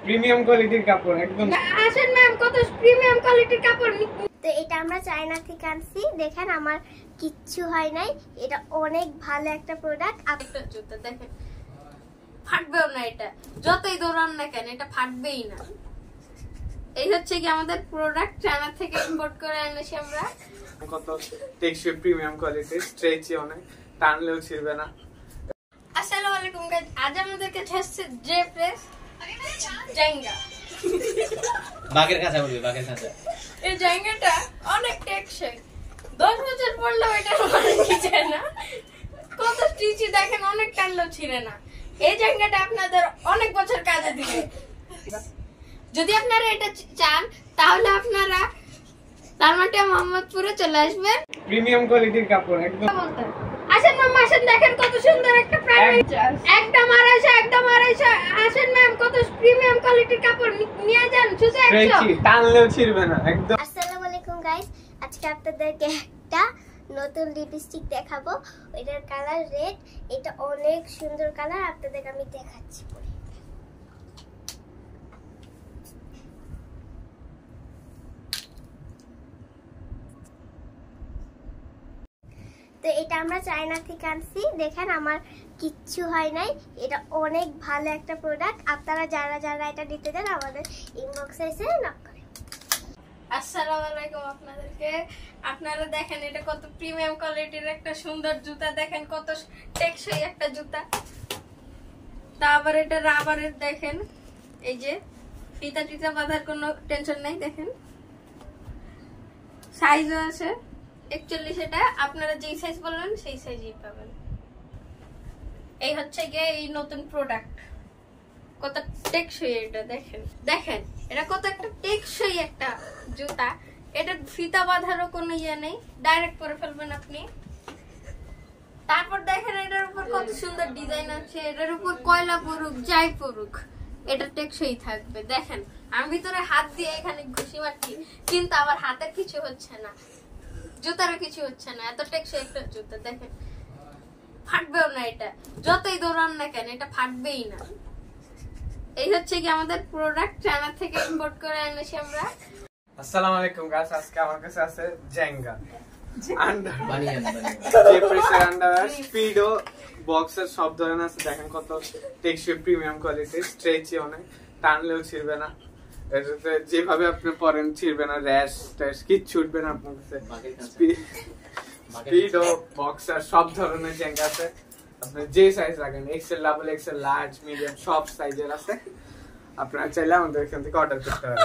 Premium কোয়ালিটির কাপড় একদম। আসেন ম্যাম, কত প্রিমিয়াম কোয়ালিটির কাপড়। তো এটা আমরা চায়না থেকে আনছি, দেখেন আমার কিচ্ছু হয় নাই, এটা অনেক ভালো একটা প্রোডাক্ট। একটা জুতা দেখেন, ফাটবেও না, এটা যতই দৌড়ান না কেন এটা ফাটবেই না। এই হচ্ছে কি আমাদের প্রোডাক্ট, চায়না থেকে ইম্পোর্ট করে এনেছি আমরা। কত টেকসই প্রিমিয়াম কোয়ালিটির, স্ট্রেচি অনেক, টানলেও ছিড়বে না। আসসালামু আলাইকুম গাইস, আজ আমাদের কাছে আসছে ড্রেস জাঙ্গা। বাগের কাঁচা বলবি, বাগের কাঁচা। এই জাঙ্গাটা অনেক টেকসই, 10 বছর পরলেও এটা মানে কিছু না। কত স্টিচি দেখেন, অনেক টানলেও ছিঁড়ে না। এই জাঙ্গাটা আপনাদের অনেক বছর কাজে দিবে। যদি আপনারা এটা চান তাহলে আপনারা লালমাটিয়া মোহাম্মদপুরে চলে আসবেন। প্রিমিয়াম কোয়ালিটির কাপড় একদম। আসেন ম্যাম, আসেন, দেখেন কত সুন্দর একটা প্রাইস, একদম 250 আসেন ম্যাম, কত প্রিমিয়াম কোয়ালিটির কাপড় নিয়ে যান, শুধু 100। স্ট্রেচি, টানলেও ছিড়বে না একদম। আসসালামু আলাইকুম গাইস, আজকে আপনাদেরকে একটা নতুন লিপস্টিক দেখাবো। এটার কালার রেড, এটা অনেক সুন্দর কালার, আপনাদেরকে আমি দেখাচ্ছি পরে। তো এটা আমরা চায়না থেকে আনছি, দেখেন আমার কিচ্ছু হয় নাই, এটা অনেক ভালো একটা প্রোডাক্ট। আপনারা যারা যারা এটা নিতে চান আমাদের ইনবক্সে এসে নক করেন। আসসালামু আলাইকুম আপনাদেরকে। আপনারা দেখেন এটা কত প্রিমিয়াম কোয়ালিটির একটা সুন্দর জুতা, দেখেন কত টেকসই একটা জুতা। তারপর এটা রাবারের, দেখেন এই যে ফিতা টিতা বাঁধার কোনো টেনশন নাই। দেখেন সাইজও আছে 41, এটা আপনারা যেই সাইজ বলবেন সেই সাইজই পাবেন। এই হচ্ছে গিয়ে এই নতুন প্রোডাক্ট, কত টেকসই এটা। দেখেন দেখেন এটা কত একটা টেকসই একটা জুতা। এটা ফিতা বাঁধারও কোনো ইয়ে নেই, ডাইরেক্ট পরে ফেলবেন আপনি। তারপর দেখেন এটার উপর কত সুন্দর ডিজাইন আছে, এটার উপর কয়লা পড়ুক যাই পড়ুক এটা টেকসই থাকবে। দেখেন আমি ভিতরে হাত দিয়ে এখানে ঘুষি মারছি, কিন্তু আমার হাতের কিছু হচ্ছে না, জুতারও কিছু হচ্ছে না, এত টেকসই একটা জুতা। দেখেন ফাটবেও না, এটা যতই দৌড়ান না কেন এটা ফাটবেই না। এই হচ্ছে কি আমাদের প্রোডাক্ট, চায়না থেকে ইম্পোর্ট করে এনেছি আমরা। আসসালামু আলাইকুম গাইস, আজকে আমার কাছে আছে জাঙ্গা আন্ডার, বানিয়ান যে প্রেসার আন্ডার, স্পিডো, বক্সের সব ধরনের আছে। দেখেন কত টেকসই প্রিমিয়াম কোয়ালিটির, স্ট্রেচি অনেক, টানলেও ছিড়বে না। এটাতে যেভাবে আপনি পরেন ছিড়বে না, র্যাশ ট্যাশ কিচ্ছু উঠবে না আপনার কাছে। স্পিডো, বক্সার সব ধরনের জাঙ্গা আছে, আপনি যে সাইজ লাগেন, XL, double XL, large, medium সব সাইজের আছে। আপনারা চাইলে আমাদের এখান থেকে অর্ডার করতে পারেন।